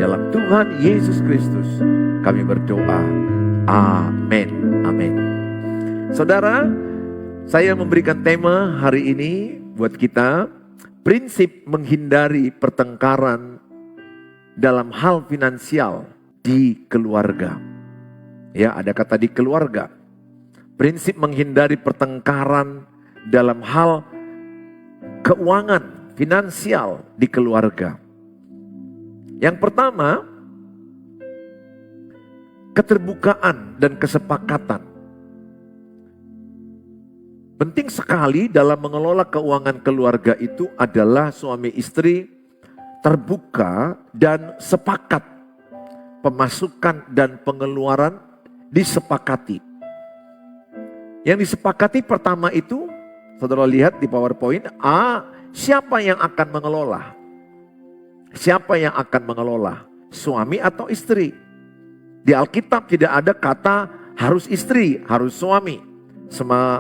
Dalam Tuhan Yesus Kristus kami berdoa. Amin. Amin. Saudara, saya memberikan tema hari ini buat kita, prinsip menghindari pertengkaran dalam hal finansial di keluarga. Ya, ada kata di keluarga. Prinsip menghindari pertengkaran dalam hal keuangan, finansial di keluarga. Yang pertama, keterbukaan dan kesepakatan. Penting sekali dalam mengelola keuangan keluarga itu adalah suami istri terbuka dan sepakat. Pemasukan dan pengeluaran disepakati. Yang disepakati pertama itu, saudara lihat di PowerPoint, siapa yang akan mengelola? Siapa yang akan mengelola? Suami atau istri? Di Alkitab tidak ada kata harus istri, harus suami.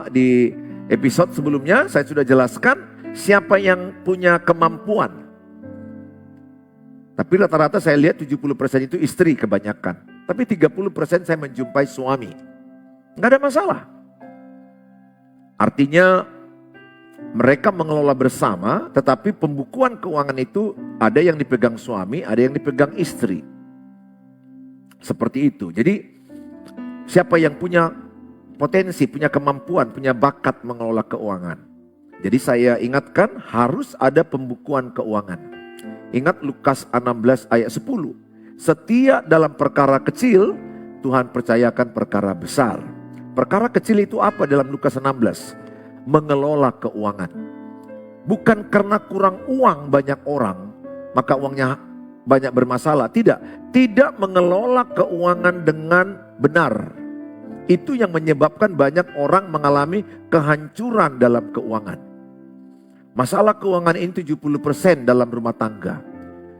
Di episode sebelumnya saya sudah jelaskan siapa yang punya kemampuan. Tapi rata-rata saya lihat 70% itu istri kebanyakan. Tapi 30% saya menjumpai suami. Nggak ada masalah. Artinya mereka mengelola bersama, tetapi pembukuan keuangan itu ada yang dipegang suami, ada yang dipegang istri. Seperti itu. Jadi siapa yang punya potensi, punya kemampuan, punya bakat mengelola keuangan. Jadi saya ingatkan harus ada pembukuan keuangan. Ingat Lukas 16 ayat 10. Setia dalam perkara kecil, Tuhan percayakan perkara besar. Perkara kecil itu apa dalam Lukas 16? Mengelola keuangan. Bukan karena kurang uang banyak orang, maka uangnya banyak bermasalah. Tidak mengelola keuangan dengan benar. Itu yang menyebabkan banyak orang mengalami kehancuran dalam keuangan. Masalah keuangan ini 70% dalam rumah tangga.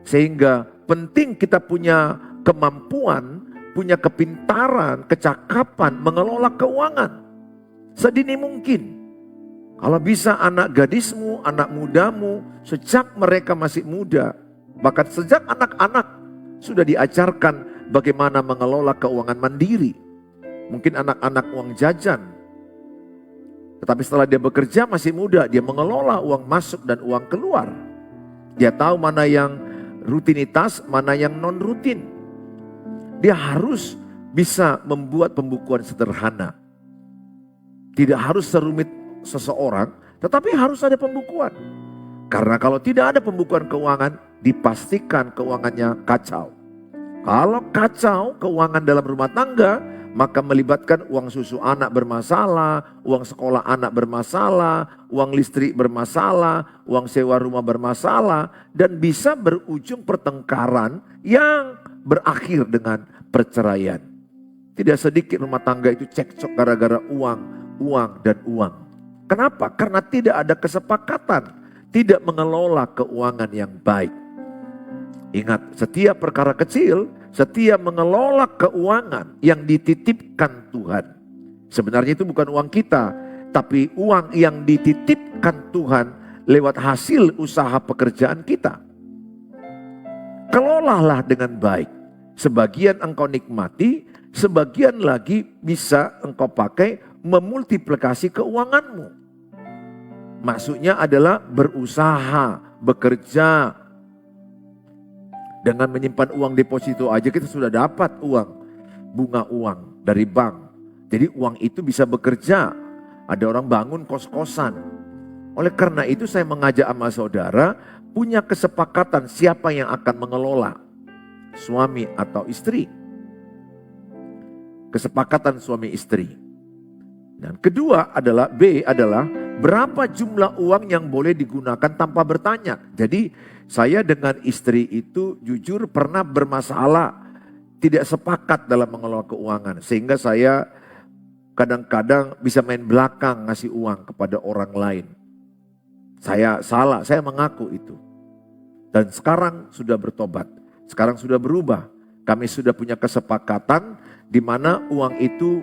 Sehingga penting kita punya kemampuan, punya kepintaran, kecakapan mengelola keuangan. Sedini mungkin. Kalau bisa anak gadismu, anak mudamu, sejak mereka masih muda, bahkan sejak anak-anak sudah diajarkan bagaimana mengelola keuangan mandiri. Mungkin anak-anak uang jajan. Tetapi setelah dia bekerja masih muda, dia mengelola uang masuk dan uang keluar. Dia tahu mana yang rutinitas, mana yang non-rutin. Dia harus bisa membuat pembukuan sederhana. Tidak harus serumit seseorang, tetapi harus ada pembukuan. Karena kalau tidak ada pembukuan keuangan, dipastikan keuangannya kacau. Kalau kacau keuangan dalam rumah tangga, maka melibatkan uang susu anak bermasalah, uang sekolah anak bermasalah, uang listrik bermasalah, uang sewa rumah bermasalah, dan bisa berujung pertengkaran yang berakhir dengan perceraian. Tidak sedikit rumah tangga itu cekcok gara-gara uang, dan uang. Kenapa? Karena tidak ada kesepakatan, tidak mengelola keuangan yang baik. Ingat, setiap perkara kecil, setiap mengelola keuangan yang dititipkan Tuhan. Sebenarnya itu bukan uang kita, tapi uang yang dititipkan Tuhan lewat hasil usaha pekerjaan kita. Kelolalah dengan baik. Sebagian engkau nikmati, sebagian lagi bisa engkau pakai memultiplikasi keuanganmu. Maksudnya adalah berusaha, bekerja. Dengan menyimpan uang deposito aja kita sudah dapat uang, bunga uang dari bank. Jadi uang itu bisa bekerja. Ada orang bangun kos-kosan. Oleh karena itu saya mengajak sama saudara punya kesepakatan siapa yang akan mengelola. Suami atau istri. Kesepakatan suami istri. Dan kedua adalah berapa jumlah uang yang boleh digunakan tanpa bertanya. Jadi saya dengan istri itu jujur pernah bermasalah, tidak sepakat dalam mengelola keuangan. Sehingga saya kadang-kadang bisa main belakang ngasih uang kepada orang lain. Saya salah, saya mengaku itu. Dan sekarang sudah bertobat, sekarang sudah berubah. Kami sudah punya kesepakatan di mana uang itu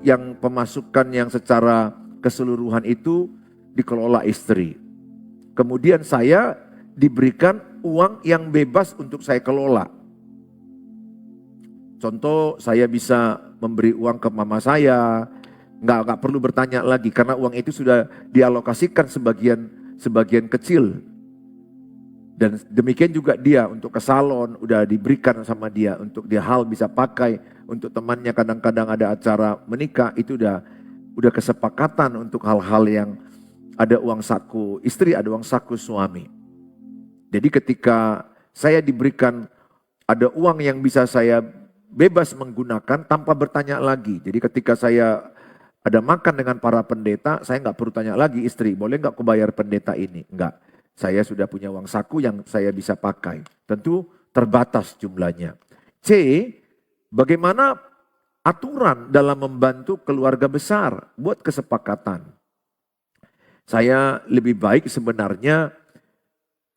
yang pemasukan yang secara keseluruhan itu dikelola istri. Kemudian saya diberikan uang yang bebas untuk saya kelola. Contoh, saya bisa memberi uang ke mama saya, nggak perlu bertanya lagi karena uang itu sudah dialokasikan sebagian kecil. Dan demikian juga dia untuk ke salon udah diberikan sama dia untuk dia hal bisa pakai, untuk temannya kadang-kadang ada acara menikah itu udah kesepakatan untuk hal-hal yang ada uang saku istri, ada uang saku suami. Jadi ketika saya diberikan ada uang yang bisa saya bebas menggunakan tanpa bertanya lagi. Jadi ketika saya ada makan dengan para pendeta, saya nggak perlu tanya lagi istri, boleh nggak aku bayar pendeta ini? Enggak. Saya sudah punya uang saku yang saya bisa pakai. Tentu terbatas jumlahnya. C, bagaimana aturan dalam membantu keluarga besar buat kesepakatan. Saya lebih baik sebenarnya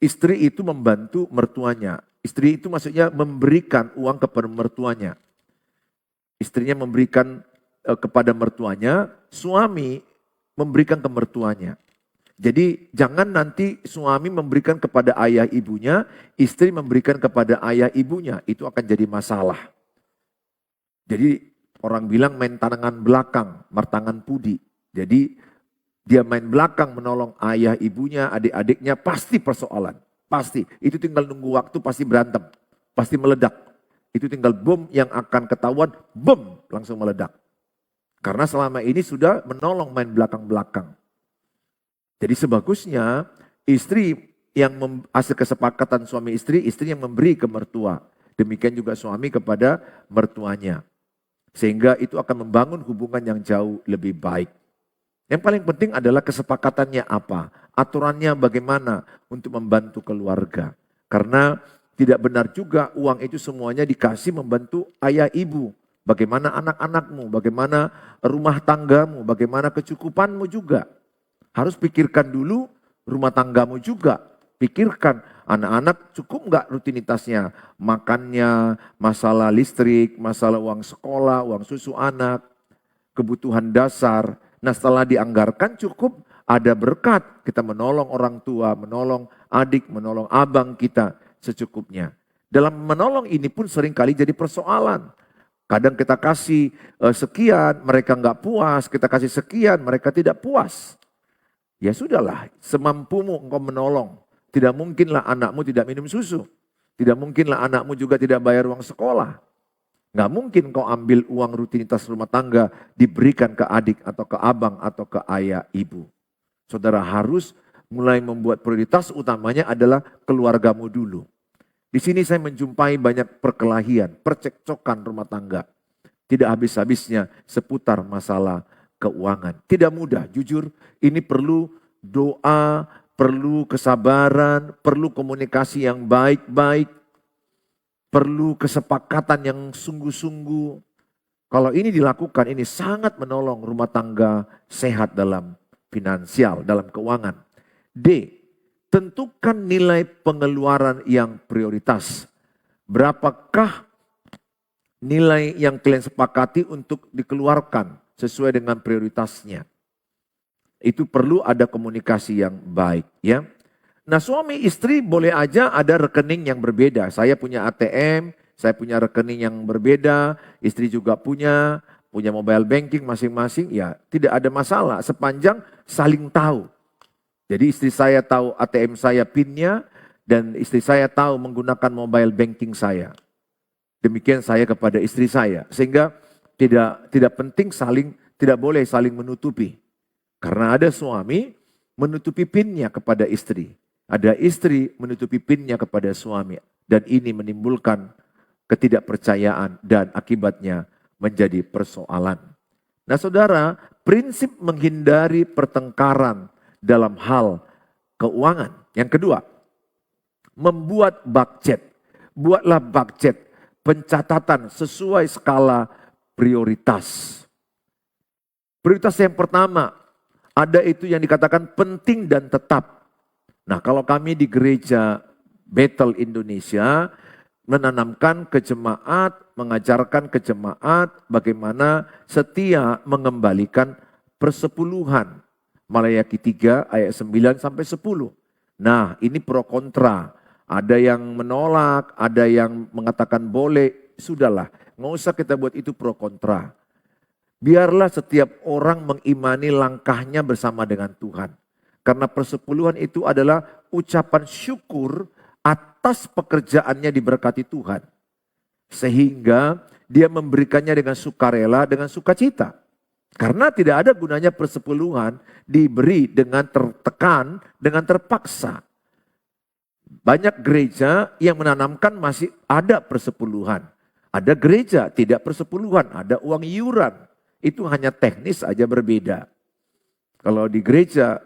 istri itu membantu mertuanya. Istri itu maksudnya memberikan uang kepada mertuanya. Istrinya memberikan kepada mertuanya, suami memberikan ke mertuanya. Jadi jangan nanti suami memberikan kepada ayah ibunya, istri memberikan kepada ayah ibunya. Itu akan jadi masalah. Jadi orang bilang main tangan belakang, martangan pudi. Jadi dia main belakang menolong ayah ibunya, adik-adiknya, pasti persoalan. Pasti. Itu tinggal nunggu waktu, pasti berantem. Pasti meledak. Itu tinggal bom yang akan ketahuan, bom langsung meledak. Karena selama ini sudah menolong main belakang-belakang. Jadi sebagusnya istri yang hasil kesepakatan suami istri yang memberi ke mertua. Demikian juga suami kepada mertuanya. Sehingga itu akan membangun hubungan yang jauh lebih baik. Yang paling penting adalah kesepakatannya apa. Aturannya bagaimana untuk membantu keluarga. Karena tidak benar juga uang itu semuanya dikasih membantu ayah ibu. Bagaimana anak-anakmu, bagaimana rumah tanggamu, bagaimana kecukupanmu juga. Harus pikirkan dulu rumah tanggamu juga. Pikirkan anak-anak cukup nggak rutinitasnya. Makannya, masalah listrik, masalah uang sekolah, uang susu anak, kebutuhan dasar. Nah setelah dianggarkan cukup ada berkat. Kita menolong orang tua, menolong adik, menolong abang kita secukupnya. Dalam menolong ini pun seringkali jadi persoalan. Kadang kita kasih sekian, mereka nggak puas. Kita kasih sekian, mereka tidak puas. Ya sudahlah, semampumu engkau menolong. Tidak mungkinlah anakmu tidak minum susu. Tidak mungkinlah anakmu juga tidak bayar uang sekolah. Nggak mungkin kau ambil uang rutinitas rumah tangga diberikan ke adik atau ke abang atau ke ayah ibu. Saudara harus mulai membuat prioritas utamanya adalah keluargamu dulu. Di sini saya menjumpai banyak perkelahian, percekcokan rumah tangga. Tidak habis-habisnya seputar masalah keuangan. Tidak mudah, jujur ini perlu doa, perlu kesabaran, perlu komunikasi yang baik-baik, perlu kesepakatan yang sungguh-sungguh. Kalau ini dilakukan, ini sangat menolong rumah tangga sehat dalam finansial, dalam keuangan. D, tentukan nilai pengeluaran yang prioritas. Berapakah nilai yang kalian sepakati untuk dikeluarkan sesuai dengan prioritasnya. Itu perlu ada komunikasi yang baik, ya. Nah, suami istri boleh aja ada rekening yang berbeda. Saya punya ATM, saya punya rekening yang berbeda, istri juga punya mobile banking masing-masing, ya tidak ada masalah sepanjang saling tahu. Jadi istri saya tahu ATM saya PIN-nya dan istri saya tahu menggunakan mobile banking saya. Demikian saya kepada istri saya, sehingga tidak penting tidak boleh saling menutupi. Karena ada suami menutupi PIN-nya kepada istri. Ada istri menutupi PIN-nya kepada suami. Dan ini menimbulkan ketidakpercayaan dan akibatnya menjadi persoalan. Nah saudara, prinsip menghindari pertengkaran dalam hal keuangan. Yang kedua, membuat budget. Buatlah budget, pencatatan sesuai skala prioritas. Prioritas yang pertama, ada itu yang dikatakan penting dan tetap. Nah kalau kami di gereja Bethel Indonesia menanamkan ke jemaat, mengajarkan ke jemaat bagaimana setia mengembalikan persepuluhan. Malayaki 3 ayat 9 sampai 10. Nah ini pro kontra. Ada yang menolak, ada yang mengatakan boleh. sudahlah, nggak usah kita buat itu pro kontra. Biarlah setiap orang mengimani langkahnya bersama dengan Tuhan. Karena persepuluhan itu adalah ucapan syukur atas pekerjaannya diberkati Tuhan. Sehingga dia memberikannya dengan sukarela, dengan sukacita. Karena tidak ada gunanya persepuluhan diberi dengan tertekan, dengan terpaksa. Banyak gereja yang menanamkan masih ada persepuluhan. Ada gereja tidak persepuluhan, ada uang iuran. Itu hanya teknis aja berbeda. Kalau di gereja,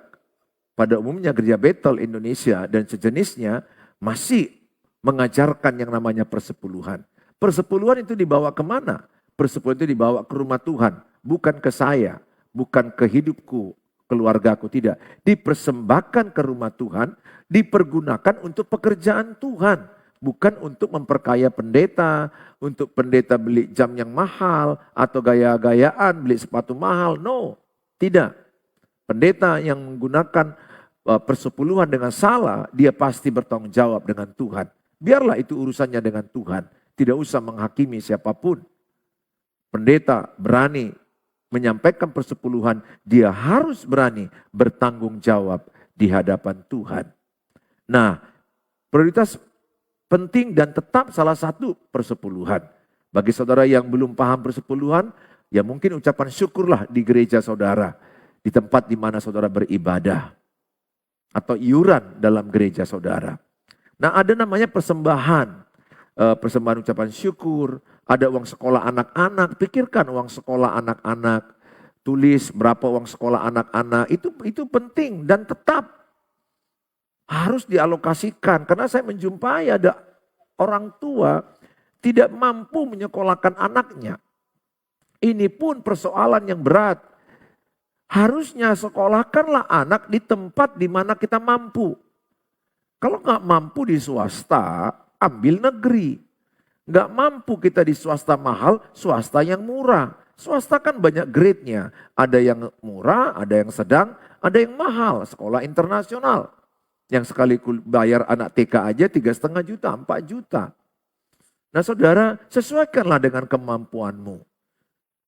pada umumnya gereja Bethel Indonesia dan sejenisnya masih mengajarkan yang namanya persepuluhan. Persepuluhan itu dibawa kemana? Persepuluhan itu dibawa ke rumah Tuhan. Bukan ke saya, bukan ke hidupku, keluargaku, tidak. Dipersembahkan ke rumah Tuhan, dipergunakan untuk pekerjaan Tuhan. Bukan untuk memperkaya pendeta, untuk pendeta beli jam yang mahal, atau gaya-gayaan beli sepatu mahal. No, tidak. Pendeta yang menggunakan persepuluhan dengan salah, dia pasti bertanggung jawab dengan Tuhan. Biarlah itu urusannya dengan Tuhan. Tidak usah menghakimi siapapun. Pendeta berani menyampaikan persepuluhan, dia harus berani bertanggung jawab di hadapan Tuhan. Nah, prioritas penting dan tetap salah satu persepuluhan. Bagi saudara yang belum paham persepuluhan, ya mungkin ucapan syukurlah di gereja saudara, di tempat di mana saudara beribadah, atau iuran dalam gereja saudara. Nah, ada namanya persembahan. Persembahan ucapan syukur, ada uang sekolah anak-anak, pikirkan uang sekolah anak-anak, tulis berapa uang sekolah anak-anak, itu penting dan tetap harus dialokasikan. Karena saya menjumpai ada orang tua tidak mampu menyekolahkan anaknya. Ini pun persoalan yang berat. Harusnya sekolahkanlah anak di tempat di mana kita mampu. Kalau nggak mampu di swasta, ambil negeri. Nggak mampu kita di swasta mahal, swasta yang murah. Swasta kan banyak grade-nya. Ada yang murah, ada yang sedang, ada yang mahal. Sekolah internasional. Yang sekali bayar anak TK aja 3,5 juta, 4 juta. Nah saudara, sesuaikanlah dengan kemampuanmu.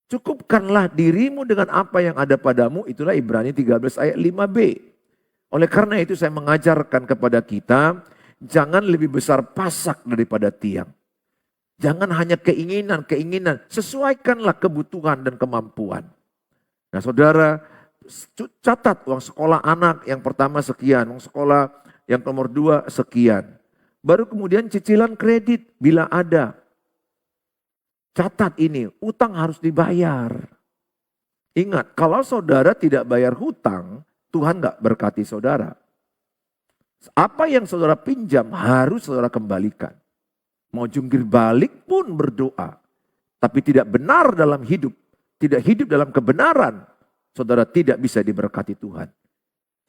Cukupkanlah dirimu dengan apa yang ada padamu. Itulah Ibrani 13 ayat 5b. Oleh karena itu saya mengajarkan kepada kita, jangan lebih besar pasak daripada tiang. Jangan hanya keinginan. Sesuaikanlah kebutuhan dan kemampuan. Nah saudara, catat uang sekolah anak yang pertama sekian. Uang sekolah yang nomor 2 sekian. Baru kemudian cicilan kredit bila ada. Catat ini, utang harus dibayar. Ingat, kalau saudara tidak bayar hutang, Tuhan gak berkati saudara. Apa yang saudara pinjam harus saudara kembalikan. Mau jungkir balik pun berdoa. Tapi tidak benar dalam hidup. Tidak hidup dalam kebenaran. Saudara tidak bisa diberkati Tuhan.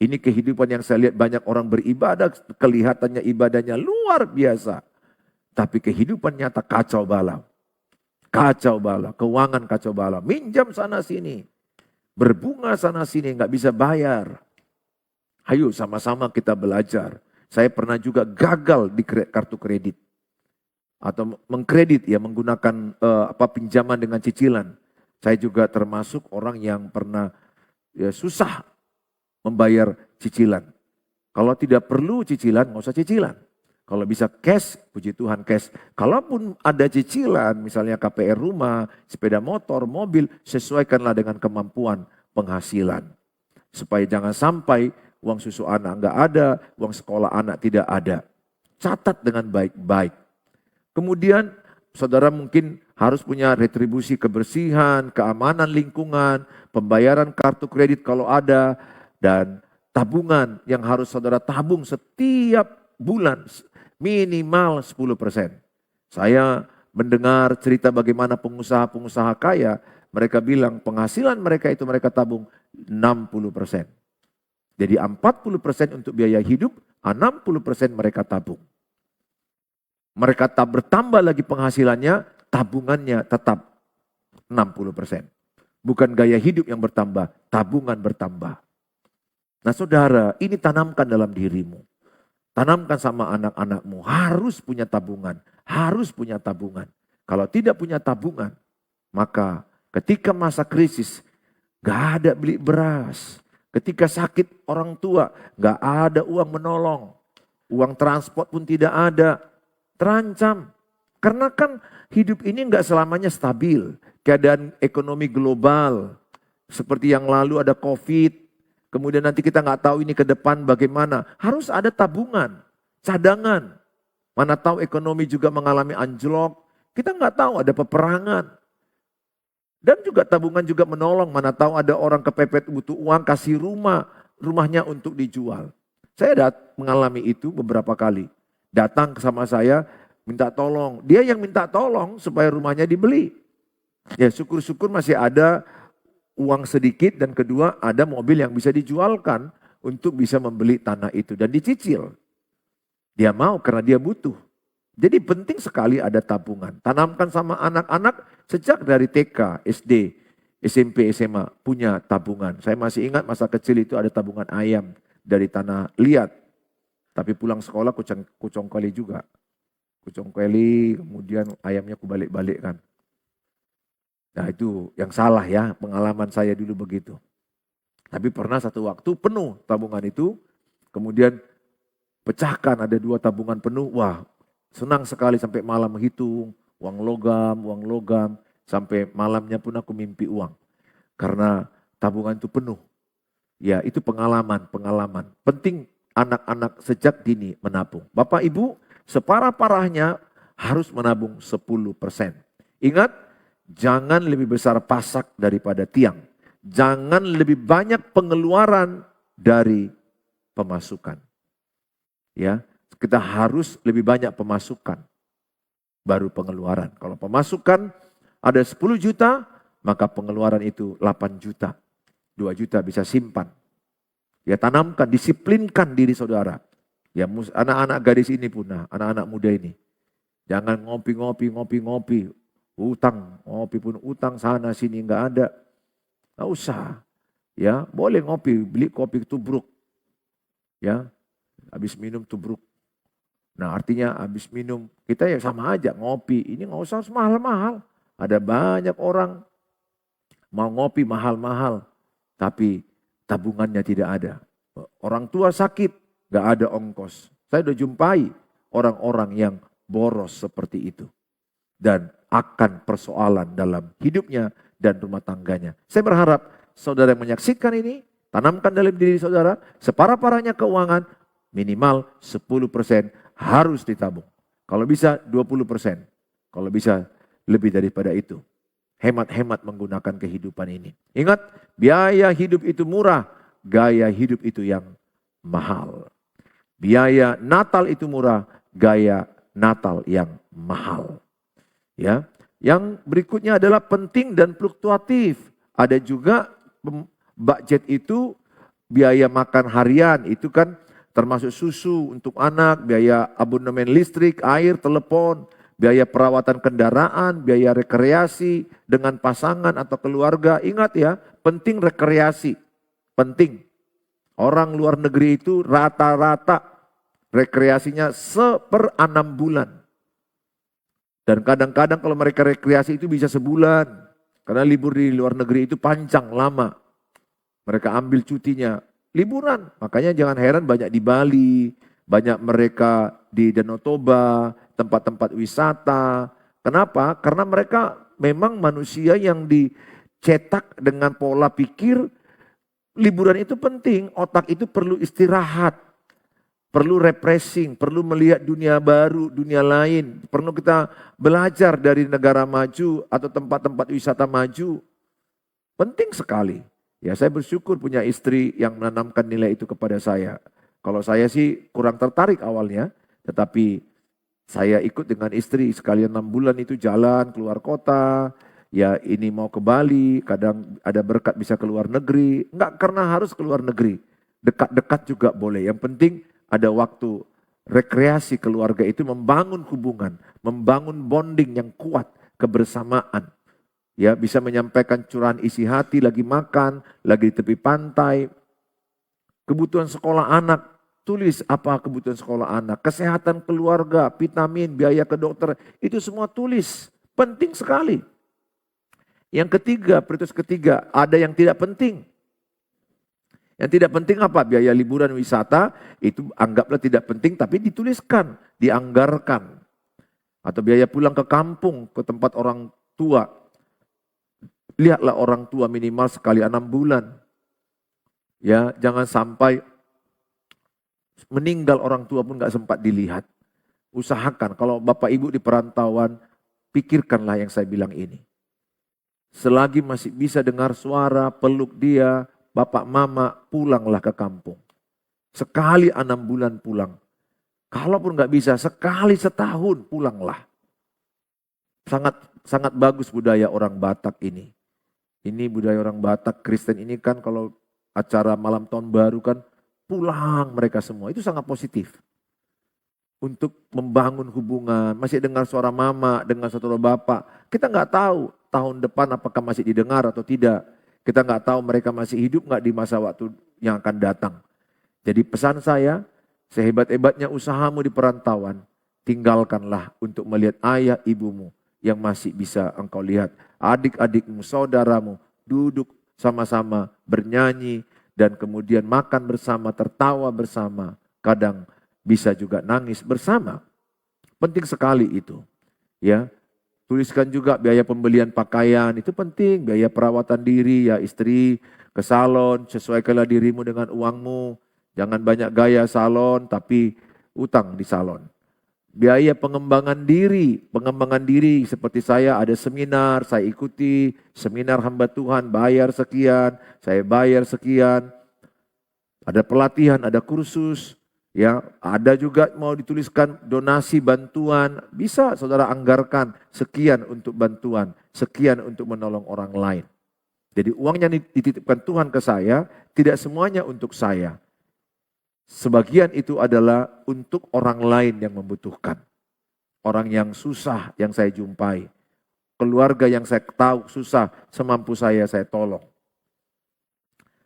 Ini kehidupan yang saya lihat banyak orang beribadah. Kelihatannya ibadahnya luar biasa. Tapi kehidupan nyata kacau balau. Kacau balau. Keuangan kacau balau. Minjam sana sini. Berbunga sana sini. Nggak bisa bayar. Ayo sama-sama kita belajar. Saya pernah juga gagal di kartu kredit. Atau mengkredit ya menggunakan pinjaman dengan cicilan. Saya juga termasuk orang yang pernah ya, susah membayar cicilan. Kalau tidak perlu cicilan, nggak usah cicilan. Kalau bisa cash, puji Tuhan cash. Kalaupun ada cicilan, misalnya KPR rumah, sepeda motor, mobil, sesuaikanlah dengan kemampuan penghasilan. Supaya jangan sampai uang susu anak nggak ada, uang sekolah anak tidak ada. Catat dengan baik-baik. Kemudian saudara mungkin harus punya retribusi kebersihan, keamanan lingkungan, pembayaran kartu kredit kalau ada, dan tabungan yang harus saudara tabung setiap bulan minimal 10%. Saya mendengar cerita bagaimana pengusaha-pengusaha kaya, mereka bilang penghasilan mereka itu mereka tabung 60%. Jadi 40% untuk biaya hidup, 60% mereka tabung. Mereka tak bertambah lagi penghasilannya, tabungannya tetap 60%. Bukan gaya hidup yang bertambah, tabungan bertambah. Nah saudara, ini tanamkan dalam dirimu. Tanamkan sama anak-anakmu, harus punya tabungan, harus punya tabungan. Kalau tidak punya tabungan, maka ketika masa krisis, gak ada beli beras. Ketika sakit orang tua, gak ada uang menolong. Uang transport pun tidak ada. Terancam. Karena kan hidup ini gak selamanya stabil. Keadaan ekonomi global. Seperti yang lalu ada COVID. Kemudian nanti kita gak tahu ini ke depan bagaimana. Harus ada tabungan, cadangan. Mana tahu ekonomi juga mengalami anjlok. Kita gak tahu ada peperangan. Dan juga tabungan juga menolong, mana tahu ada orang kepepet butuh uang, kasih rumahnya untuk dijual. Saya mengalami itu beberapa kali. Datang sama saya, minta tolong. Dia yang minta tolong supaya rumahnya dibeli. Ya syukur-syukur masih ada uang sedikit dan kedua ada mobil yang bisa dijualkan untuk bisa membeli tanah itu dan dicicil. Dia mau karena dia butuh. Jadi penting sekali ada tabungan. Tanamkan sama anak-anak sejak dari TK, SD, SMP, SMA punya tabungan. Saya masih ingat masa kecil itu ada tabungan ayam dari tanah liat. Tapi pulang sekolah kucong kali juga. Kucong kali kemudian ayamnya kubalik-balikkan. Nah itu yang salah ya, pengalaman saya dulu begitu. Tapi pernah satu waktu penuh tabungan itu, kemudian pecahkan ada 2 tabungan penuh, wah senang sekali sampai malam menghitung uang logam, sampai malamnya pun aku mimpi uang. Karena tabungan itu penuh. Ya itu pengalaman. Penting anak-anak sejak dini menabung. Bapak Ibu separah-parahnya harus menabung 10%. Ingat, jangan lebih besar pasak daripada tiang. Jangan lebih banyak pengeluaran dari pemasukan. Ya. Kita harus lebih banyak pemasukan, baru pengeluaran. Kalau pemasukan ada 10 juta, maka pengeluaran itu 8 juta. 2 juta bisa simpan. Ya tanamkan, disiplinkan diri saudara. Ya anak-anak gadis ini pun, anak-anak muda ini. Jangan ngopi. Utang, ngopi pun utang sana sini enggak ada. Enggak usah. Ya, boleh ngopi, beli kopi tubruk. Ya, habis minum tubruk. Nah artinya habis minum, kita ya sama aja ngopi. Ini nggak usah mahal-mahal. Ada banyak orang mau ngopi mahal-mahal. Tapi tabungannya tidak ada. Orang tua sakit, nggak ada ongkos. Saya udah jumpai orang-orang yang boros seperti itu. Dan akan persoalan dalam hidupnya dan rumah tangganya. Saya berharap saudara yang menyaksikan ini, tanamkan dalam diri saudara, separah-parahnya keuangan, minimal 10% harus ditabung. Kalau bisa 20%. Kalau bisa lebih daripada itu. Hemat-hemat menggunakan kehidupan ini. Ingat, biaya hidup itu murah, gaya hidup itu yang mahal. Biaya Natal itu murah, gaya Natal yang mahal. Ya, yang berikutnya adalah penting dan fluktuatif. Ada juga budget itu biaya makan harian, itu kan termasuk susu untuk anak, biaya abonemen listrik, air, telepon, biaya perawatan kendaraan, biaya rekreasi dengan pasangan atau keluarga. Ingat ya, penting rekreasi, penting. Orang luar negeri itu rata-rata rekreasinya 1/6 bulan. Dan kadang-kadang kalau mereka rekreasi itu bisa sebulan. Karena libur di luar negeri itu panjang, lama. Mereka ambil cutinya. Liburan, makanya jangan heran banyak di Bali, banyak mereka di Danau Toba, tempat-tempat wisata. Kenapa? Karena mereka memang manusia yang dicetak dengan pola pikir, liburan itu penting, otak itu perlu istirahat, perlu refreshing, perlu melihat dunia baru, dunia lain, perlu kita belajar dari negara maju atau tempat-tempat wisata maju. Penting sekali. Ya saya bersyukur punya istri yang menanamkan nilai itu kepada saya. Kalau saya sih kurang tertarik awalnya, tetapi saya ikut dengan istri sekalian 6 bulan itu jalan keluar kota. Ya ini mau ke Bali, kadang ada berkat bisa keluar negeri. Enggak karena harus keluar negeri, dekat-dekat juga boleh. Yang penting ada waktu rekreasi keluarga itu membangun hubungan, membangun bonding yang kuat, kebersamaan. Ya, bisa menyampaikan curahan isi hati, lagi makan, lagi di tepi pantai. Kebutuhan sekolah anak, tulis apa kebutuhan sekolah anak. Kesehatan keluarga, vitamin, biaya ke dokter, itu semua tulis. Penting sekali. Yang ketiga, prioritas ketiga, ada yang tidak penting. Yang tidak penting apa? Biaya liburan wisata itu anggaplah tidak penting tapi dituliskan, dianggarkan. Atau biaya pulang ke kampung, ke tempat orang tua. Lihatlah orang tua minimal sekali 6 bulan. Ya, jangan sampai meninggal orang tua pun gak sempat dilihat. Usahakan kalau bapak ibu di perantauan, pikirkanlah yang saya bilang ini. Selagi masih bisa dengar suara, peluk dia, bapak mama, pulanglah ke kampung. Sekali 6 bulan pulang. Kalaupun gak bisa, sekali setahun pulanglah. Sangat bagus budaya orang Batak ini. Ini budaya orang Batak, Kristen ini kan kalau acara malam tahun baru kan pulang mereka semua. Itu sangat positif. Untuk membangun hubungan, masih dengar suara mama, dengar suara bapak. Kita nggak tahu tahun depan apakah masih didengar atau tidak. Kita nggak tahu mereka masih hidup nggak di masa waktu yang akan datang. Jadi pesan saya, sehebat-hebatnya usahamu di perantauan, tinggalkanlah untuk melihat ayah ibumu yang masih bisa engkau lihat. Adik-adikmu, saudaramu, duduk sama-sama bernyanyi dan kemudian makan bersama, tertawa bersama. Kadang bisa juga nangis bersama. Penting sekali itu. Ya, tuliskan juga biaya pembelian pakaian, itu penting. Biaya perawatan diri, ya istri ke salon, sesuaikanlah dirimu dengan uangmu. Jangan banyak gaya salon, tapi utang di salon. Biaya pengembangan diri seperti saya ada seminar, saya ikuti seminar hamba Tuhan, bayar sekian, saya bayar sekian. Ada pelatihan, ada kursus, ya, ada juga mau dituliskan donasi bantuan, bisa saudara anggarkan sekian untuk bantuan, sekian untuk menolong orang lain. Jadi uang yang dititipkan Tuhan ke saya, tidak semuanya untuk saya. Sebagian itu adalah untuk orang lain yang membutuhkan. Orang yang susah yang saya jumpai. Keluarga yang saya tahu susah, semampu saya tolong.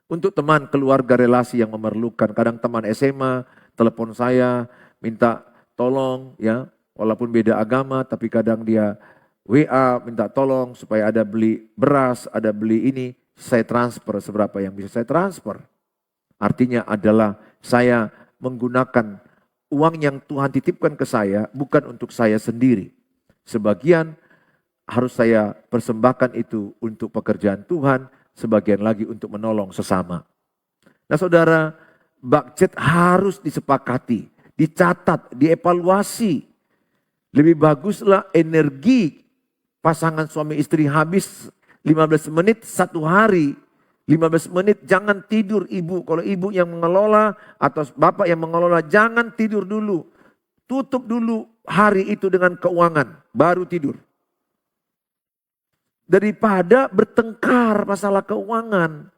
Untuk teman, keluarga, relasi yang memerlukan. Kadang teman SMA, telepon saya, minta tolong ya. Walaupun beda agama, tapi kadang dia WA, minta tolong supaya ada beli beras, ada beli ini. Saya transfer seberapa yang bisa saya transfer. Artinya adalah saya menggunakan uang yang Tuhan titipkan ke saya bukan untuk saya sendiri. Sebagian harus saya persembahkan itu untuk pekerjaan Tuhan, sebagian lagi untuk menolong sesama. Nah saudara, budget harus disepakati, dicatat, dievaluasi. Lebih baguslah energi pasangan suami istri habis 15 menit satu hari. 15 menit jangan tidur ibu. Kalau ibu yang mengelola atau bapak yang mengelola jangan tidur dulu. Tutup dulu hari itu dengan keuangan. Baru tidur. Daripada bertengkar masalah keuangan.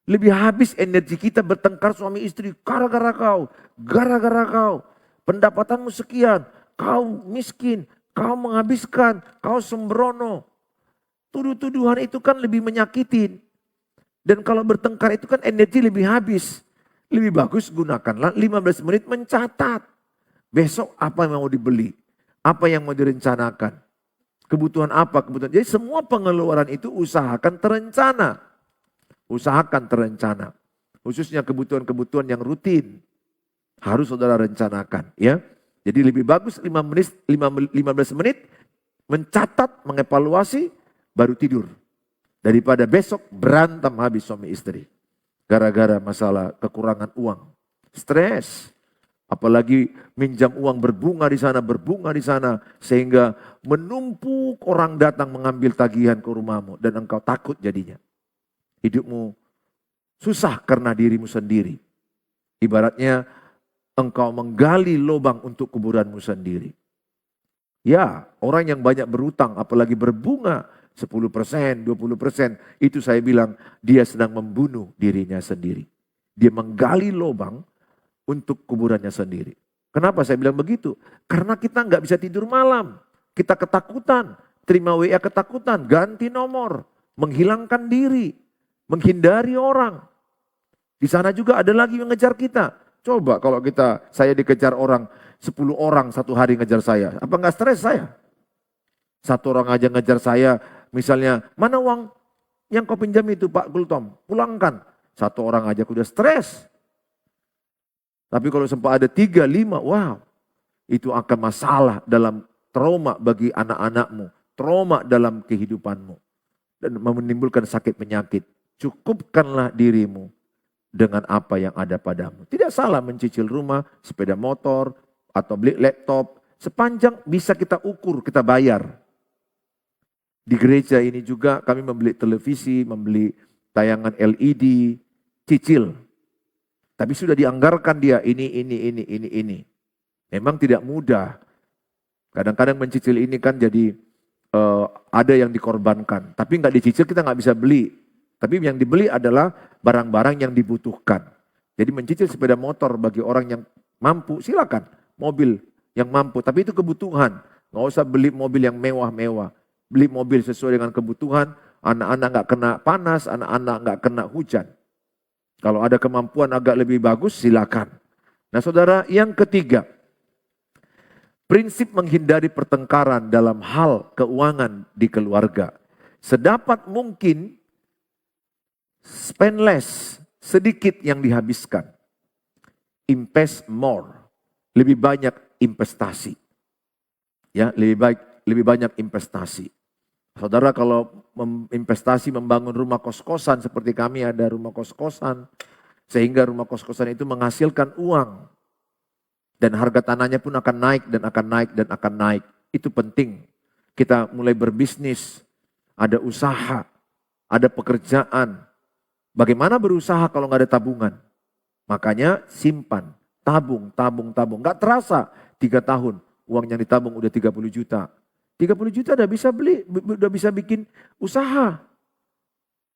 Lebih habis energi kita bertengkar suami istri. Gara-gara kau. Gara-gara kau. Pendapatanmu sekian. Kau miskin. Kau menghabiskan. Kau sembrono. Tuduh-tuduhan itu kan lebih menyakitin. Dan kalau bertengkar itu kan energi lebih habis. Lebih bagus gunakanlah 15 menit mencatat. Besok apa yang mau dibeli. Apa yang mau direncanakan. Kebutuhan apa, kebutuhan. Jadi semua pengeluaran itu usahakan terencana. Usahakan terencana. Khususnya kebutuhan-kebutuhan yang rutin. Harus saudara rencanakan. Ya. Jadi lebih bagus 15 menit mencatat, mengevaluasi, baru tidur. Daripada besok berantem habis suami istri. Gara-gara masalah kekurangan uang. Stres. Apalagi minjam uang berbunga di sana. Sehingga menumpuk orang datang mengambil tagihan ke rumahmu. Dan engkau takut jadinya. Hidupmu susah karena dirimu sendiri. Ibaratnya engkau menggali lubang untuk kuburanmu sendiri. Ya, orang yang banyak berutang apalagi berbunga. 10%, 20%, itu saya bilang dia sedang membunuh dirinya sendiri. Dia menggali lubang untuk kuburannya sendiri. Kenapa saya bilang begitu? Karena kita nggak bisa tidur malam. Kita ketakutan, terima WA ketakutan, ganti nomor, menghilangkan diri, menghindari orang. Di sana juga ada lagi yang ngejar kita. Coba kalau saya dikejar orang, 10 orang satu hari ngejar saya. Apa nggak stres saya? Satu orang aja ngejar saya, misalnya, mana uang yang kau pinjam itu Pak Gultom? Pulangkan. Satu orang aja udah stres. Tapi kalau sempat ada 3, 5, wow. Itu akan masalah dalam trauma bagi anak-anakmu. Trauma dalam kehidupanmu. Dan menimbulkan sakit penyakit. Cukupkanlah dirimu dengan apa yang ada padamu. Tidak salah mencicil rumah, sepeda motor, atau beli laptop. Sepanjang bisa kita ukur, kita bayar. Di gereja ini juga kami membeli televisi, membeli tayangan LED, cicil. Tapi sudah dianggarkan dia ini. Memang tidak mudah. Kadang-kadang mencicil ini kan jadi ada yang dikorbankan. Tapi nggak dicicil kita nggak bisa beli. Tapi yang dibeli adalah barang-barang yang dibutuhkan. Jadi mencicil sepeda motor bagi orang yang mampu, silakan. Mobil yang mampu, tapi itu kebutuhan. Nggak usah beli mobil yang mewah-mewah. Beli mobil sesuai dengan kebutuhan, anak-anak nggak kena panas, anak-anak nggak kena hujan. Kalau ada kemampuan agak lebih bagus, silakan. Nah saudara, yang ketiga, prinsip menghindari pertengkaran dalam hal keuangan di keluarga. Sedapat mungkin, spend less, sedikit yang dihabiskan. Invest more, lebih banyak investasi. Ya, lebih banyak investasi. Saudara kalau investasi membangun rumah kos-kosan seperti kami ada rumah kos-kosan. Sehingga rumah kos-kosan itu menghasilkan uang. Dan harga tanahnya pun akan naik dan akan naik dan akan naik. Itu penting. Kita mulai berbisnis, ada usaha, ada pekerjaan. Bagaimana berusaha kalau nggak ada tabungan? Makanya simpan, tabung. Nggak terasa 3 tahun uang yang ditabung udah 30 juta. 30 juta udah bisa beli, udah bisa bikin usaha.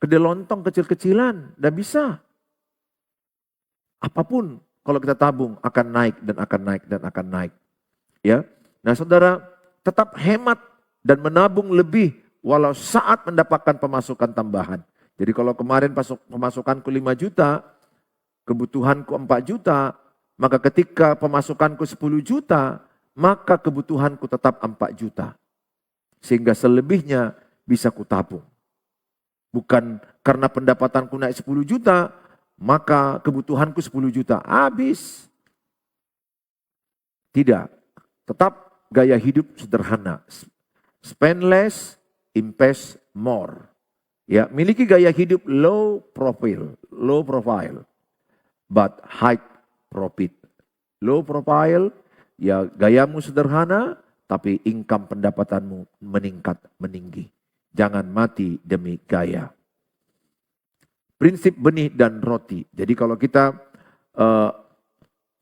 Kedai lontong kecil-kecilan, udah bisa. Apapun kalau kita tabung akan naik dan akan naik dan akan naik. Ya. Nah, saudara, tetap hemat dan menabung lebih walau saat mendapatkan pemasukan tambahan. Jadi kalau kemarin pemasukanku 5 juta, kebutuhanku 4 juta, maka ketika pemasukanku 10 juta, maka kebutuhanku tetap 4 juta. Sehingga selebihnya bisa kutabung. Bukan karena pendapatanku naik 10 juta, maka kebutuhanku 10 juta. Habis. Tidak. Tetap gaya hidup sederhana. Spend less, invest more. Ya, miliki gaya hidup low profile, but high profit. Low profile, ya gayamu sederhana, tapi income pendapatanmu meningkat, meninggi. Jangan mati demi gaya. Prinsip benih dan roti. Jadi kalau kita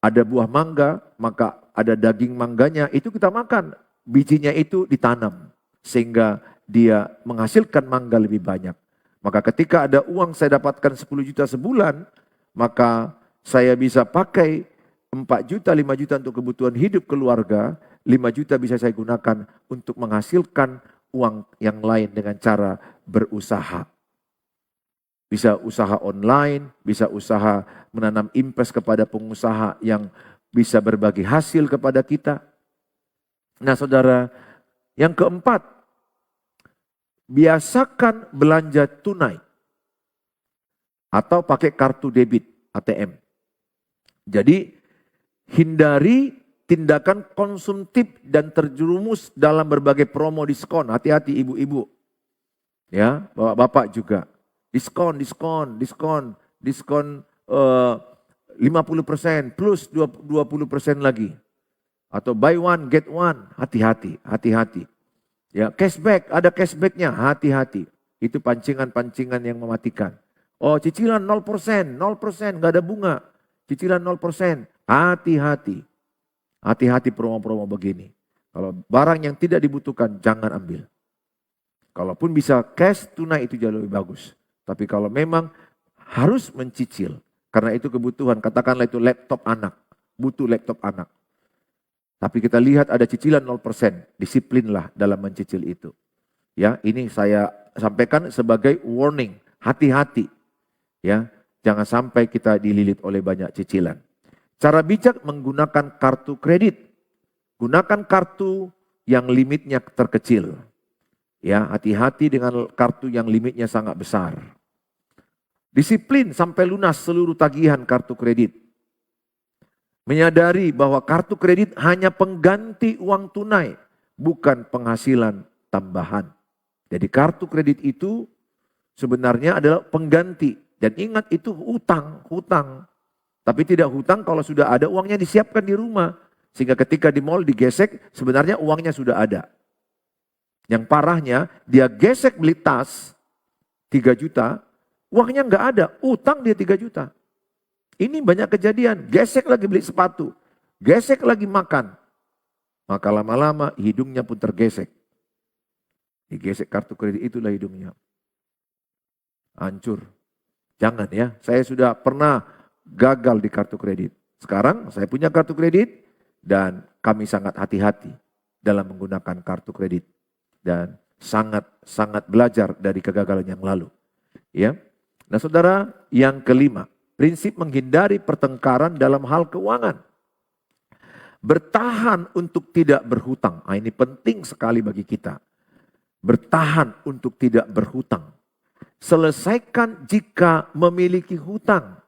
ada buah mangga, maka ada daging mangganya, itu kita makan. Bijinya itu ditanam. Sehingga dia menghasilkan mangga lebih banyak. Maka ketika ada uang saya dapatkan 10 juta sebulan, maka saya bisa pakai 4 juta, 5 juta untuk kebutuhan hidup keluarga, 5 juta bisa saya gunakan untuk menghasilkan uang yang lain dengan cara berusaha. Bisa usaha online, bisa usaha menanam invest kepada pengusaha yang bisa berbagi hasil kepada kita. Nah saudara, yang keempat, biasakan belanja tunai atau pakai kartu debit ATM. Jadi hindari tindakan konsumtif dan terjerumus dalam berbagai promo diskon. Hati-hati ibu-ibu. Ya, bapak-bapak juga. Diskon 50% plus 20% lagi. Atau buy one get one. Hati-hati. Ya, cashback, ada cashbacknya. Hati-hati. Itu pancingan-pancingan yang mematikan. Oh, cicilan 0%, nggak ada bunga. Cicilan 0%. Hati-hati. Hati-hati promo-promo begini. Kalau barang yang tidak dibutuhkan, jangan ambil. Kalaupun bisa cash, tunai itu jauh lebih bagus. Tapi kalau memang harus mencicil, karena itu kebutuhan, katakanlah itu laptop anak, butuh laptop anak. Tapi kita lihat ada cicilan 0%, disiplinlah dalam mencicil itu. Ya, ini saya sampaikan sebagai warning, hati-hati. Ya, jangan sampai kita dililit oleh banyak cicilan. Cara bijak menggunakan kartu kredit. Gunakan kartu yang limitnya terkecil. Ya, hati-hati dengan kartu yang limitnya sangat besar. Disiplin sampai lunas seluruh tagihan kartu kredit. Menyadari bahwa kartu kredit hanya pengganti uang tunai, bukan penghasilan tambahan. Jadi kartu kredit itu sebenarnya adalah pengganti. Dan ingat itu hutang. Tapi tidak hutang kalau sudah ada uangnya disiapkan di rumah. Sehingga ketika di mall digesek, sebenarnya uangnya sudah ada. Yang parahnya, dia gesek beli tas 3 juta, uangnya nggak ada, utang dia 3 juta. Ini banyak kejadian, gesek lagi beli sepatu, gesek lagi makan. Maka lama-lama hidungnya pun tergesek. Digesek kartu kredit itulah hidungnya. Hancur. Jangan ya, saya sudah pernah gagal di kartu kredit. Sekarang saya punya kartu kredit dan kami sangat hati-hati dalam menggunakan kartu kredit. Dan sangat belajar dari kegagalan yang lalu. Ya. Nah saudara, yang kelima, prinsip menghindari pertengkaran dalam hal keuangan. Bertahan untuk tidak berhutang. Nah, ini penting sekali bagi kita. Bertahan untuk tidak berhutang. Selesaikan jika memiliki hutang.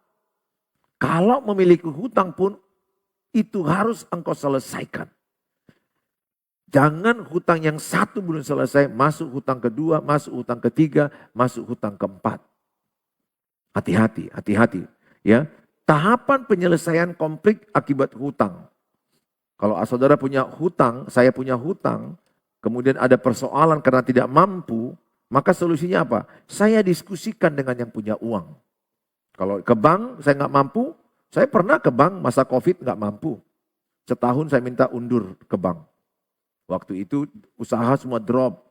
Kalau memiliki hutang pun itu harus engkau selesaikan. Jangan hutang yang satu belum selesai, masuk hutang kedua, masuk hutang ketiga, masuk hutang keempat. Hati-hati. Ya, tahapan penyelesaian konflik akibat hutang. Kalau saudara punya hutang, saya punya hutang, kemudian ada persoalan karena tidak mampu, maka solusinya apa? Saya diskusikan dengan yang punya uang. Kalau ke bank saya nggak mampu, saya pernah ke bank masa COVID nggak mampu. Setahun saya minta undur ke bank. Waktu itu usaha semua drop.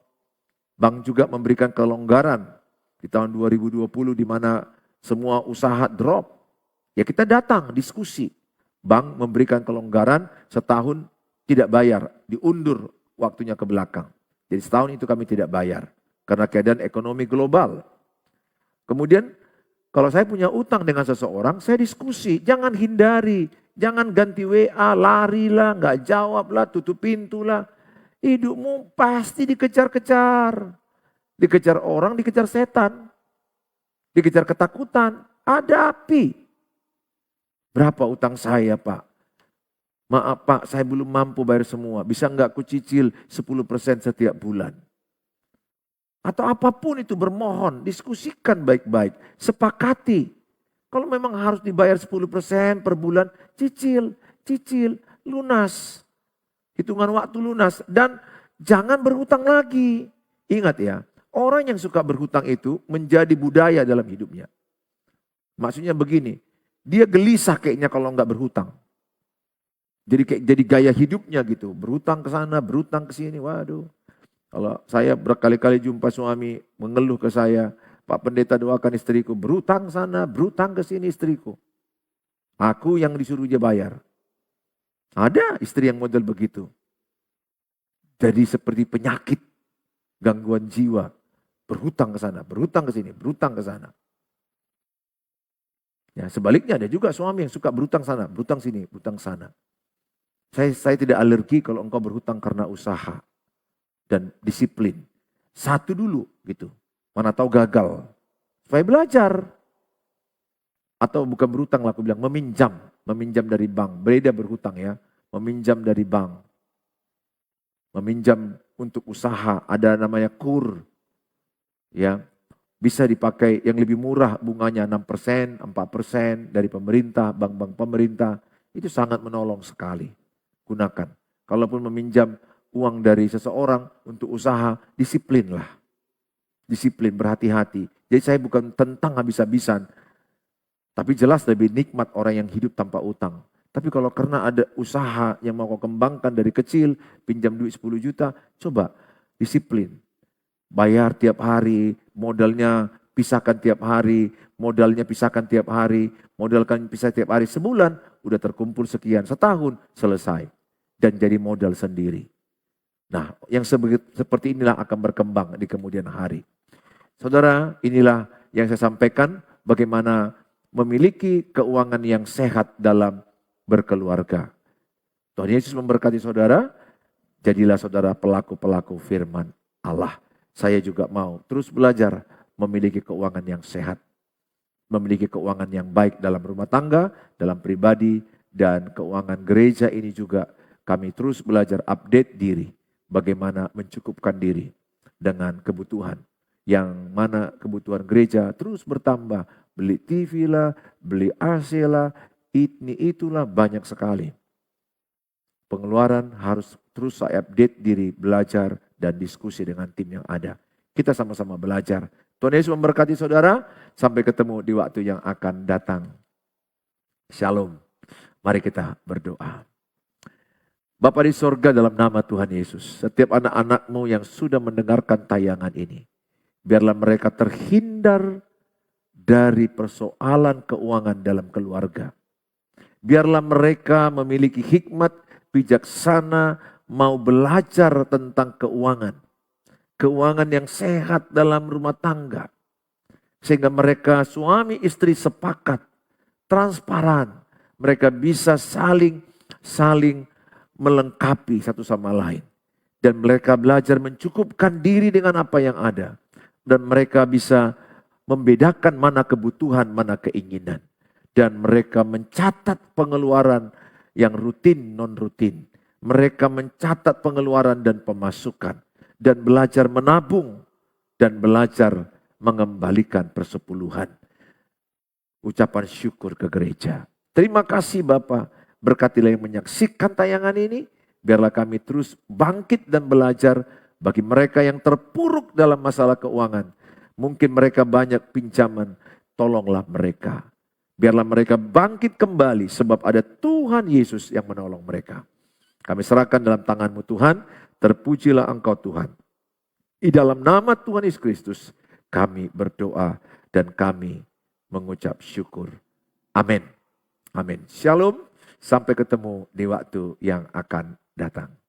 Bank juga memberikan kelonggaran di tahun 2020 di mana semua usaha drop. Ya kita datang diskusi. Bank memberikan kelonggaran setahun tidak bayar, diundur waktunya ke belakang. Jadi setahun itu kami tidak bayar. Karena keadaan ekonomi global. Kemudian kalau saya punya utang dengan seseorang, saya diskusi. Jangan hindari, jangan ganti WA, larilah, nggak jawablah, tutup pintulah. Hidupmu pasti dikejar-kejar. Dikejar orang, dikejar setan. Dikejar ketakutan, hadapi. Berapa utang saya Pak? Maaf Pak, saya belum mampu bayar semua. Bisa nggak kucicil 10% setiap bulan? Atau apapun itu bermohon, diskusikan baik-baik, sepakati. Kalau memang harus dibayar 10% per bulan, cicil, lunas. Hitungan waktu lunas. Dan jangan berhutang lagi. Ingat ya, orang yang suka berhutang itu menjadi budaya dalam hidupnya. Maksudnya begini, dia gelisah kayaknya kalau nggak berhutang. Jadi gaya hidupnya gitu, berhutang ke sana, berhutang ke sini, waduh. Kalau saya berkali-kali jumpa suami mengeluh ke saya, Pak Pendeta doakan istriku, berhutang sana, berhutang ke sini istriku. Aku yang disuruh dia bayar. Ada istri yang model begitu. Jadi seperti penyakit, gangguan jiwa. Berhutang ke sana, berhutang ke sini, berhutang ke sana. Ya, sebaliknya ada juga suami yang suka berhutang sana, berhutang sini, berhutang sana. Saya tidak alergi kalau engkau berhutang karena usaha dan disiplin. Satu dulu gitu. Mana tahu gagal. Supaya belajar. Atau bukan berhutang lah, aku bilang meminjam. Meminjam dari bank. Beda berhutang ya. Meminjam dari bank. Meminjam untuk usaha. Ada namanya KUR. Ya. Bisa dipakai yang lebih murah bunganya 6%, 4% dari pemerintah, bank-bank pemerintah. Itu sangat menolong sekali. Gunakan. Kalaupun meminjam uang dari seseorang untuk usaha, disiplinlah. Disiplin, berhati-hati. Jadi saya bukan tentang habis-habisan. Tapi jelas lebih nikmat orang yang hidup tanpa utang. Tapi kalau karena ada usaha yang mau kau kembangkan dari kecil, pinjam duit 10 juta, coba disiplin. Bayar tiap hari, modalnya pisahkan tiap hari, modalnya pisahkan tiap hari, modalkan pisah tiap hari. Sebulan udah terkumpul sekian, setahun selesai. Dan jadi modal sendiri. Nah, yang seperti inilah akan berkembang di kemudian hari. Saudara, inilah yang saya sampaikan bagaimana memiliki keuangan yang sehat dalam berkeluarga. Tuhan Yesus memberkati saudara, jadilah saudara pelaku-pelaku firman Allah. Saya juga mau terus belajar memiliki keuangan yang sehat. Memiliki keuangan yang baik dalam rumah tangga, dalam pribadi, dan keuangan gereja ini juga kami terus belajar update diri. Bagaimana mencukupkan diri dengan kebutuhan. Yang mana kebutuhan gereja terus bertambah. Beli TV lah, beli AC lah, ini itulah banyak sekali. Pengeluaran harus terus saya update diri, belajar dan diskusi dengan tim yang ada. Kita sama-sama belajar. Tuhan Yesus memberkati saudara. Sampai ketemu di waktu yang akan datang. Shalom. Mari kita berdoa. Bapa di sorga, dalam nama Tuhan Yesus, setiap anak-anakmu yang sudah mendengarkan tayangan ini, biarlah mereka terhindar dari persoalan keuangan dalam keluarga. Biarlah mereka memiliki hikmat bijaksana, mau belajar tentang keuangan. Keuangan yang sehat dalam rumah tangga. Sehingga mereka suami istri sepakat, transparan. Mereka bisa saling melengkapi satu sama lain. Dan mereka belajar mencukupkan diri dengan apa yang ada. Dan mereka bisa membedakan mana kebutuhan, mana keinginan. Dan mereka mencatat pengeluaran yang rutin, non-rutin. Mereka mencatat pengeluaran dan pemasukan. Dan belajar menabung. Dan belajar mengembalikan persepuluhan. Ucapan syukur ke gereja. Terima kasih Bapa. Berkatilah yang menyaksikan tayangan ini. Biarlah kami terus bangkit dan belajar bagi mereka yang terpuruk dalam masalah keuangan. Mungkin mereka banyak pinjaman. Tolonglah mereka. Biarlah mereka bangkit kembali sebab ada Tuhan Yesus yang menolong mereka. Kami serahkan dalam tangan-Mu Tuhan, terpujilah Engkau Tuhan. Di dalam nama Tuhan Yesus Kristus kami berdoa dan kami mengucap syukur. Amin. Amin. Shalom, sampai ketemu di waktu yang akan datang.